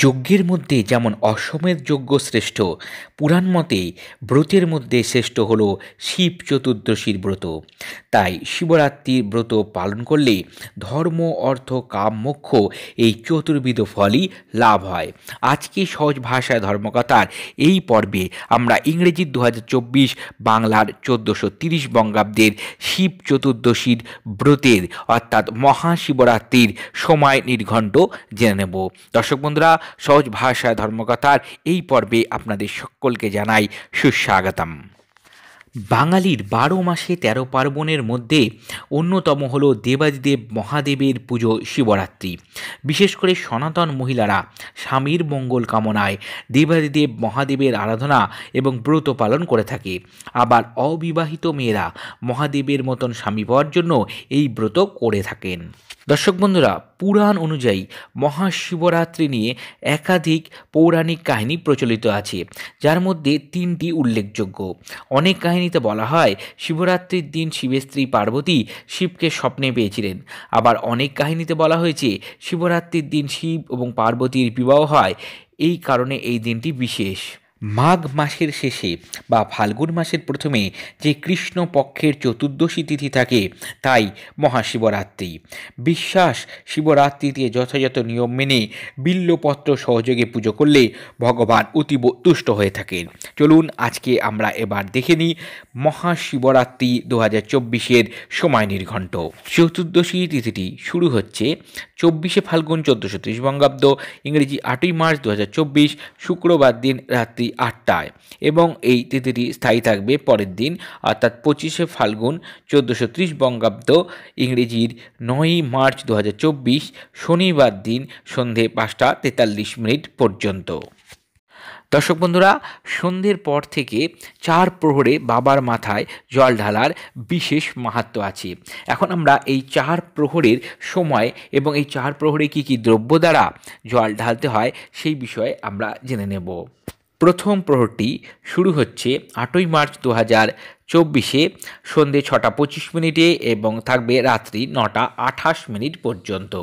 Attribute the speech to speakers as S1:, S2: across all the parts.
S1: যজ্ঞের মধ্যে যেমন অশ্বমেধ যজ্ঞ শ্রেষ্ঠ, পুরাণ মতে ব্রতের মধ্যে শ্রেষ্ঠ হল শিব চতুর্দশীর ব্রত। তাই শিবরাত্রির ব্রত পালন করলে ধর্ম, অর্থ, কাম, মোক্ষ এই চতুর্বিধ ফলই লাভ হয়। আজকে সহজ ভাষায় ধর্মকথার এই পর্বে আমরা ইংরেজির 2024 বাংলার 1430 বঙ্গাব্দের শিব চতুর্দশীর ব্রতের অর্থাৎ মহাশিবরাত্রির সময় নির্ঘণ্ট জেনে নেব। দর্শক বন্ধুরা, সহজ ভাষায় ধর্মকথার এই পর্বে আপনাদের সকলকে জানাই সুস্বাগতম। বাঙালির 12 মাসে 13 পার্বণের মধ্যে অন্যতম হল দেবাদিদেব মহাদেবের পুজো শিবরাত্রি। বিশেষ করে সনাতন মহিলারা স্বামীর মঙ্গল কামনায় দেবাদিদেব মহাদেবের আরাধনা এবং ব্রত পালন করে থাকে। আবার অবিবাহিত মেয়েরা মহাদেবের মতন স্বামী পাওয়ার জন্য এই ব্রত করে থাকেন। দর্শক বন্ধুরা, পুরাণ অনুযায়ী মহাশিবরাত্রি নিয়ে একাধিক পৌরাণিক কাহিনী প্রচলিত আছে, যার মধ্যে 3টি উল্লেখযোগ্য। অনেক কাহিনীতে বলা হয় শিবরাত্রির দিন শিবের স্ত্রী পার্বতী শিবকে স্বপ্নে পেয়েছিলেন। আবার অনেক কাহিনীতে বলা হয়েছে শিবরাত্রির দিন শিব এবং পার্বতীর বিবাহ হয়, এই কারণে এই দিনটি বিশেষ। মাঘ মাসের শেষে বা ফাল্গুন মাসের প্রথমে যে কৃষ্ণ পক্ষের চতুর্দশী তিথি থাকে তাই মহাশিবরাত্রি। বিশ্বাস, শিবরাত্রিতে যথাযথ নিয়ম মেনে বিল্বপত্র সহযোগে পুজো করলে ভগবান অতীব তুষ্ট হয়ে থাকেন। চলুন আজকে আমরা এবার দেখে নিই মহাশিবরাত্রি 2024-এর সময় নির্ঘণ্ট। চতুর্দশী তিথিটি শুরু হচ্ছে 24শে ফাল্গুন 1430 বঙ্গাব্দ, ইংরেজি 8ই মার্চ 2024, শুক্রবার দিন রাত্রি 8টায়, এবং এই তিথিটি স্থায়ী থাকবে পরের দিন অর্থাৎ 25শে ফাল্গুন 1430 বঙ্গাব্দ, ইংরেজির 9ই মার্চ 2024, শনিবার দিন সন্ধে 5টা 43 পর্যন্ত। দর্শক বন্ধুরা, সন্ধ্যের পর থেকে 4 প্রহরে বাবার মাথায় জল ঢালার বিশেষ মাহাত্ম্য আছে। এখন আমরা এই 4 প্রহরের সময় এবং এই 4 প্রহরে কী কী দ্রব্য দ্বারা জল ঢালতে হয় সেই বিষয়ে আমরা জেনে নেব। প্রথম প্রহরটি শুরু হচ্ছে 8ই মার্চ 2024 সন্ধে 6টা 25 এবং থাকবে রাত্রি 9টা 28 পর্যন্ত।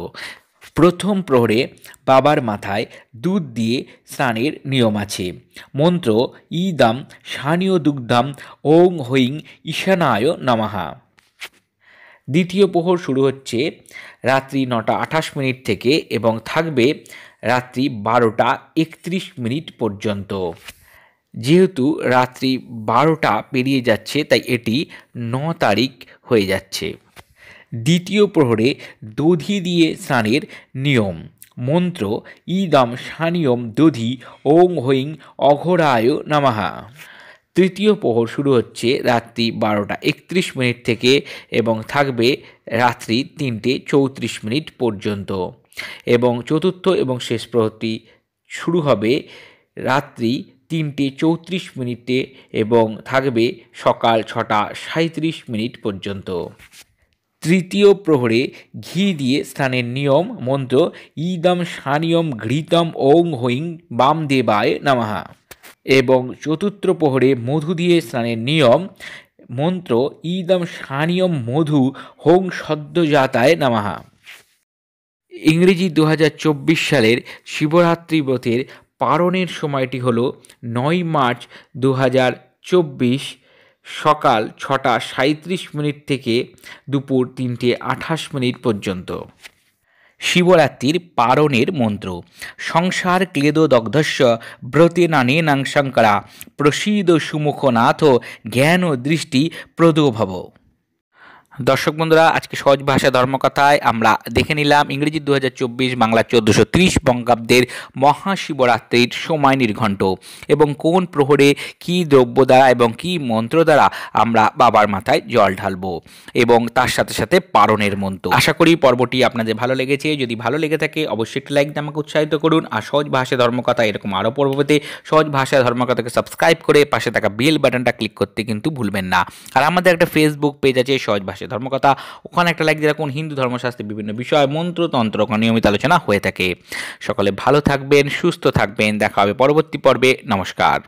S1: প্রথম প্রহরে বাবার মাথায় দুধ দিয়ে স্নানের নিয়ম আছে। মন্ত্র ইদম শানীয় দুগ্ধম ওং হৈং ঈশানায় নমঃ। দ্বিতীয় প্রহর শুরু হচ্ছে রাত্রি 9টা 28 থেকে এবং থাকবে রাত্রি 12টা 31 পর্যন্ত। যেহেতু রাত্রি 12টা পেরিয়ে যাচ্ছে তাই এটি 9 তারিখ হয়ে যাচ্ছে। দ্বিতীয় প্রহরে দধি দিয়ে স্নানের নিয়ম। মন্ত্র ইদম শানীয়ম দধি ওং হৈং অঘোরায় নমঃ। তৃতীয় প্রহর শুরু হচ্ছে রাত্রি 12টা 31 থেকে এবং থাকবে রাত্রি 3টে 34 পর্যন্ত, এবং চতুর্থ এবং শেষ প্রহরটি শুরু হবে রাত্রি 3টে 34 এবং থাকবে সকাল 6টা 37 পর্যন্ত। তৃতীয় প্রহরে ঘি দিয়ে স্নানের নিয়ম। মন্ত্র ইদম শানীয়ম ঘৃতম ওং হৈং বামদেবায় নমঃ। এবং চতুর্থ প্রহরে মধু দিয়ে স্নানের নিয়ম। মন্ত্র ইদম শানীয়ম মধু হোং সদ্যজাতায় নমঃ। ইংরেজি 2024 সালের শিবরাত্রি ব্রতের পারণের সময়টি হল 9ই মার্চ 2024 সকাল 6টা 37 থেকে দুপুর 3টে 28 পর্যন্ত। শিবরাত্রির পারণের মন্ত্র সংসার ক্লেদ দগ্ধস্য ব্রতে নানেনাং শঙ্করা প্রসীদ সুমুখনাথ জ্ঞান দৃষ্টি প্রদো ভব। দর্শক বন্ধুরা, আজকে সহজ ভাষা ধর্মকথায় আমরা দেখে নিলাম ইংরেজি 2024 বাংলা 1430 বঙ্গাব্দের মহাশিবরাত্রির সময় নির্ঘণ্ট এবং কোন প্রহরে কী দ্রব্য দ্বারা এবং কী মন্ত্র দ্বারা আমরা বাবার মাথায় জল ঢালবো এবং তার সাথে সাথে পারণের মন্ত্র। আশা করি পর্বটি আপনাদের ভালো লেগেছে। যদি ভালো লেগে থাকে অবশ্যই একটি লাইক দিয়ে আমাকে উৎসাহিত করুন। আর সহজ ভাষা ধর্মকথা এরকম আরও পর্ব পেতে সহজ ভাষা ধর্মকথাকে সাবস্ক্রাইব করে পাশে থাকা বেল বাটনটা ক্লিক করতে কিন্তু ভুলবেন না। আর আমাদের একটা ফেসবুক পেজ আছে সহজ ভাষা ধর্মকথা, ওখানে একটা লাইক দিয়ে রাখুন। হিন্দু ধর্মশাস্ত্রের বিভিন্ন বিষয় মন্ত্র তন্ত্র নিয়মিত আলোচনা হয়ে থাকে। সকলে ভালো থাকবেন, সুস্থ থাকবেন। দেখা হবে পরবর্তী পর্বে। নমস্কার।